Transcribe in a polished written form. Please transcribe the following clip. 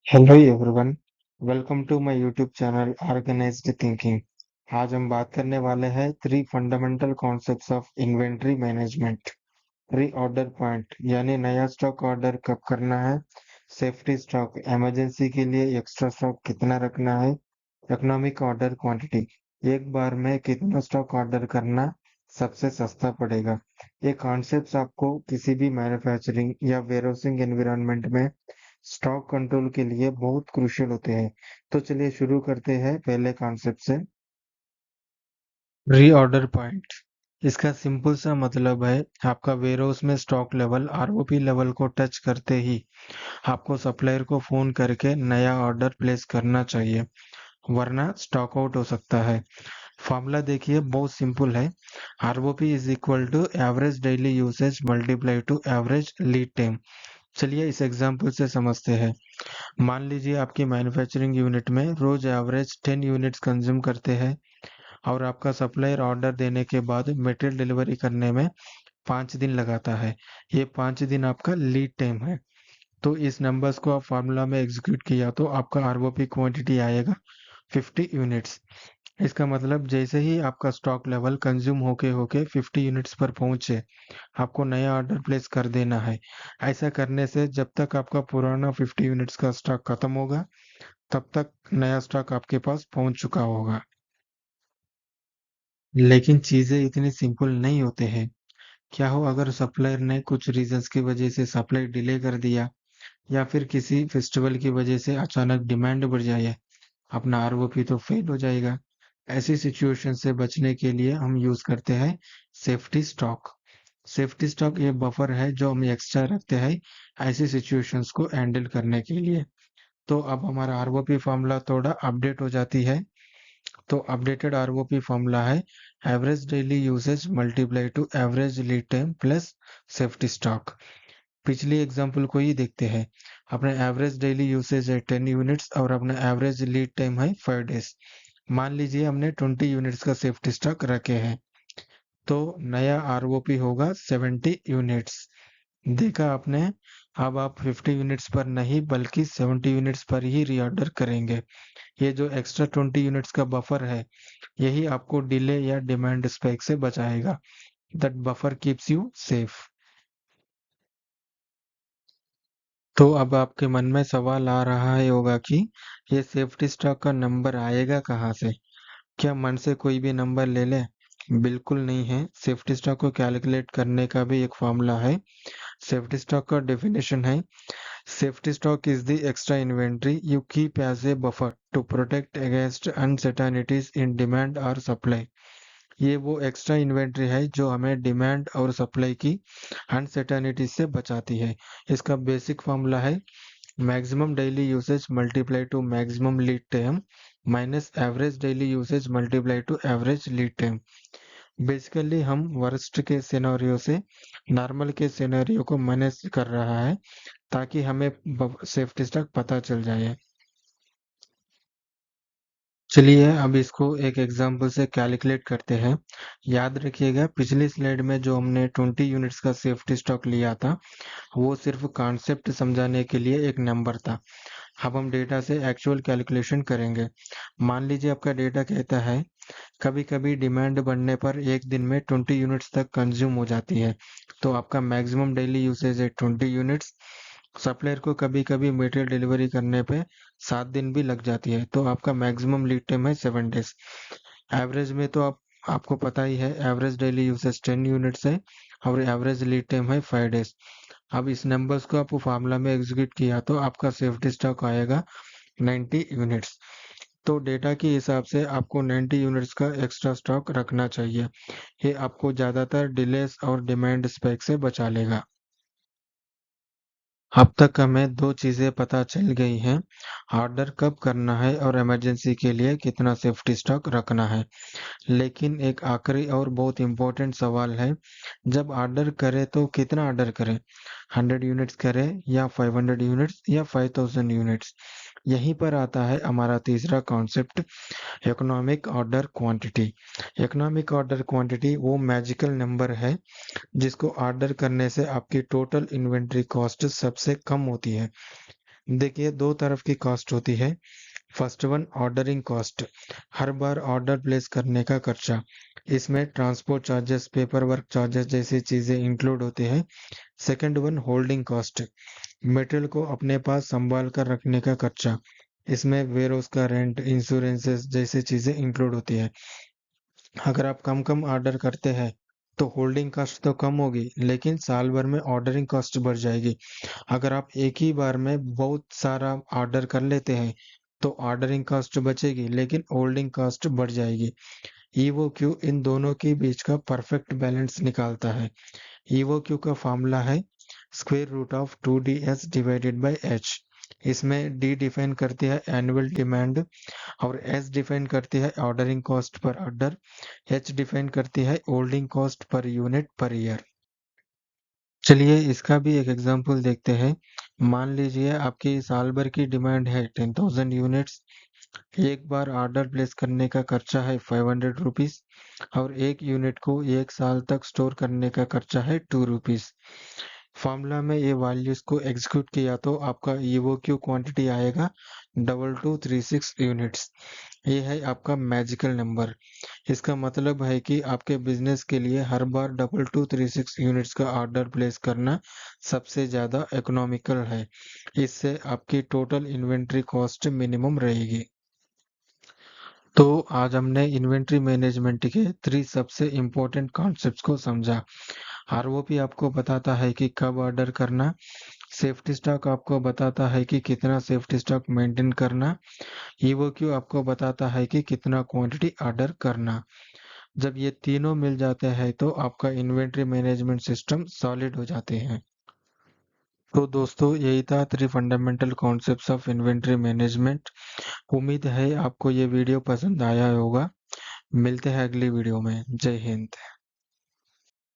Hello everyone, welcome to my YouTube channel organised thinking. आज हम बात करने वाले हैं three fundamental concepts of inventory management. Reorder point यानी नया स्टॉक ऑर्डर कब करना है, सेफ्टी स्टॉक इमरजेंसी के लिए एक्स्ट्रा स्टॉक कितना रखना है, इकोनॉमिक ऑर्डर क्वांटिटी एक बार में कितना स्टॉक ऑर्डर करना सबसे सस्ता पड़ेगा। ये कॉन्सेप्ट्स आपको किसी भी मैन्युफैक्चरिंग या वेयरहाउसिंग एनवायरनमेंट में स्टॉक कंट्रोल के लिए बहुत क्रूशियल होते हैं। तो चलिए शुरू करते हैं पहले कॉन्सेप्ट से। रीऑर्डर पॉइंट, इसका सिंपल सा मतलब है आपका वेयरहाउस में स्टॉक लेवल आरओपी लेवल को टच करते ही आपको सप्लायर को फोन करके नया ऑर्डर प्लेस करना चाहिए, वरना स्टॉक आउट हो सकता है। फॉर्मूला देखिए, बहुत सिंपल है। ROP is equal to average daily usage multiply to average lead time. चलिए इस एग्जांपल से समझते हैं। मान लीजिए आपकी मैन्युफैक्चरिंग यूनिट में रोज एवरेज 10 यूनिट्स कंज्यूम करते हैं और आपका सप्लायर ऑर्डर देने के बाद मटेरियल डिलीवरी करने में 5 दिन लगाता है। ये 5 दिन आपका लीड टाइम है। तो इस नंबर्स को आप फार्मूला में एग्जीक्यूट किया तो आपका आरओपी क्वांटिटी आएगा 50 यूनिट्स। इसका मतलब जैसे ही आपका स्टॉक लेवल कंज्यूम होके होके 50 यूनिट्स पर पहुंचे, आपको नया ऑर्डर प्लेस कर देना है। ऐसा करने से जब तक आपका पुराना 50 यूनिट्स का स्टॉक खत्म होगा, तब तक नया स्टॉक आपके पास पहुंच चुका होगा। लेकिन चीजें इतनी सिंपल नहीं होते हैं। क्या हो अगर सप्लायर ने कुछ रीजंस की वजह से सप्लाई डिले कर दिया, या फिर किसी फेस्टिवल की वजह से अचानक डिमांड बढ़ जाए, अपना आरओपी तो फेल हो जाएगा। ऐसी सिचुएशन से बचने के लिए हम यूज करते हैं सेफ्टी स्टॉक। सेफ्टी स्टॉक ये बफर है जो हम एक्स्ट्रा रखते हैं ऐसी सिचुएशंस को हैंडल करने के लिए। तो अब हमारा आरओपी फॉर्मूला थोड़ा अपडेट हो जाती है। तो अपडेटेड आरओपी फॉर्मूला है average daily usage multiply to average lead time plus safety stock. पिछली एग्जांपल को ही देखते हैं। अपने एवरेज डेली यूसेज है 10 यूनिट्स और अपना एवरेज लीड टाइम है 5 डेज। मान लीजिए हमने 20 यूनिट्स का सेफ्टी स्टॉक रखे हैं, तो नया आरओपी होगा 70 यूनिट्स। देखा आपने। अब आप 50 यूनिट्स पर नहीं बल्कि 70 यूनिट्स पर ही रीऑर्डर करेंगे। ये जो एक्स्ट्रा 20 यूनिट्स का बफर है, यही आपको डिले या डिमांड स्पाइक से बचाएगा। That buffer keeps you safe. तो अब आपके मन में सवाल आ रहा है होगा कि ये सेफ्टी स्टॉक का नंबर आएगा कहाँ से? क्या मन से कोई भी नंबर ले ले? बिल्कुल नहीं है। सेफ्टी स्टॉक को कैलकुलेट करने का भी एक फॉर्मूला है। सेफ्टी स्टॉक का डेफिनेशन है, safety stock is the extra inventory you keep as a buffer to protect against uncertainties in demand और सप्लाई। ये वो एक्स्ट्रा इन्वेंट्री है जो हमें डिमांड और सप्लाई की अनसर्टेनिटी से बचाती है। इसका बेसिक फॉर्मूला है maximum daily usage multiply to maximum lead time minus average daily usage multiply to average lead time. Basically हम वर्स्ट के सिनेरियो से नॉर्मल के सिनेरियो को मैनेज कर रहा है, ताकि हमें सेफ्टी स्टॉक पता चल जाए। चलिए अब इसको एक एग्जांपल से कैलकुलेट करते हैं। याद रखिएगा, पिछली स्लाइड में जो हमने 20 यूनिट्स का सेफ्टी स्टॉक लिया था, वो सिर्फ कॉन्सेप्ट समझाने के लिए एक नंबर था। अब हम डेटा से एक्चुअल कैलकुलेशन करेंगे। मान लीजिए आपका डेटा कहता है कभी कभी डिमांड बढ़ने पर एक दिन में 20 यूनिट्स तक कंज्यूम हो जाती है, तो आपका मैक्सिमम डेली यूसेज है 20 यूनिट्स। सप्लायर को कभी कभी मटेरियल डिलीवरी करने पे 7 दिन भी लग जाती है, तो आपका मैक्सिमम लीड टाइम है 7 डेज। एवरेज में तो आपको पता ही है, एवरेज डेली यूसेज 10 यूनिट्स है और एवरेज लीड टाइम है 5 डेज। अब इस नंबर्स को आपको फार्मूला में एग्जीक्यूट किया तो आपका सेफ्टी स्टॉक आएगा 90 यूनिट्स। तो डेटा के हिसाब से आपको 90 यूनिट्स का एक्स्ट्रा स्टॉक रखना चाहिए। ये आपको ज़्यादातर डिलेस और डिमांड स्पाइक से बचा लेगा। अब तक हमें दो चीजें पता चल गई हैं, ऑर्डर कब करना है और इमरजेंसी के लिए कितना सेफ्टी स्टॉक रखना है। लेकिन एक आखिरी और बहुत इंपॉर्टेंट सवाल है, जब ऑर्डर करें तो कितना ऑर्डर करें? 100 यूनिट्स करें या 500 यूनिट्स या 5000 यूनिट्स? यहीं पर आता है हमारा तीसरा concept, economic order quantity. Economic order quantity वो मैजिकल नंबर है जिसको ऑर्डर करने से आपकी टोटल इन्वेंट्री कॉस्ट सबसे कम होती है। देखिए, दो तरफ की कॉस्ट होती है। फर्स्ट वन ऑर्डरिंग कॉस्ट, हर बार ऑर्डर प्लेस करने का खर्चा। इसमें transport charges, paper work charges जैसी चीजें इंक्लूड होती है। Second one holding cost, material को अपने पास संभाल कर रखने का खर्चा। इसमें वेयरहाउस का रेंट, इंश्योरेंसेस जैसी चीजें इंक्लूड होती है। अगर आप कम कम ऑर्डर करते हैं तो होल्डिंग कॉस्ट तो कम होगी, लेकिन साल भर में ऑर्डरिंग कॉस्ट बढ़ जाएगी। अगर आप एक ही बार में बहुत सारा ऑर्डर कर लेते हैं तो ऑर्डरिंग कॉस्ट बचेगी, लेकिन होल्डिंग कॉस्ट बढ़ जाएगी। ईओक्यू इन दोनों के बीच का परफेक्ट बैलेंस निकालता है। ईओक्यू का फॉर्मूला है square root of 2ds divided by H. इसमें डी डिफाइन करती है एनुअल डिमांड, और एस डिफाइन करती है ordering cost per order, H define करती है holding cost per unit per year. चलिए इसका भी एक एग्जांपल देखते हैं। मान लीजिए आपकी साल भर की डिमांड है 10,000 यूनिट्स। एक बार ऑर्डर प्लेस करने का खर्चा है 500 रुपीज, और एक यूनिट को एक साल तक स्टोर करने का खर्चा है 2 रुपीज। फॉर्मूला में ये वैल्यूज को एग्जीक्यूट किया तो आपका ईओक्यू क्वांटिटी आएगा 2236 यूनिट्स। ये है आपका मैजिकल नंबर। इसका मतलब है कि आपके बिजनेस के लिए हर बार 2236 यूनिट्स का ऑर्डर प्लेस करना सबसे ज़्यादा इकोनॉमिकल है। इससे आपकी टोटल इन्वेंट्री कॉस्ट मिनिमम रहेगी। तो आज हमने इन्वेंट्री मैनेजमेंट के 3 सबसे इम्पोर्टेंट कॉन्सेप्ट्स को समझा। आरओपी आपको बताता है कि कब ऑर्डर करना, सेफ्टी स्टॉक आपको बताता है कि कितना सेफ्टी स्टॉक मेंटेन करना, ईओक्यू आपको बताता है कि कितना क्वांटिटी ऑर्डर करना। जब ये तीनों मिल जाते हैं तो आपका इन्वेंट्री मैनेजमेंट सिस्टम सॉलिड हो जाते हैं। तो दोस्तों यही था 3 fundamental concepts of inventory management. उम्मीद है आपको ये वीडियो पसंद आया होगा। मिलते हैं अगली वीडियो में। जय हिंद।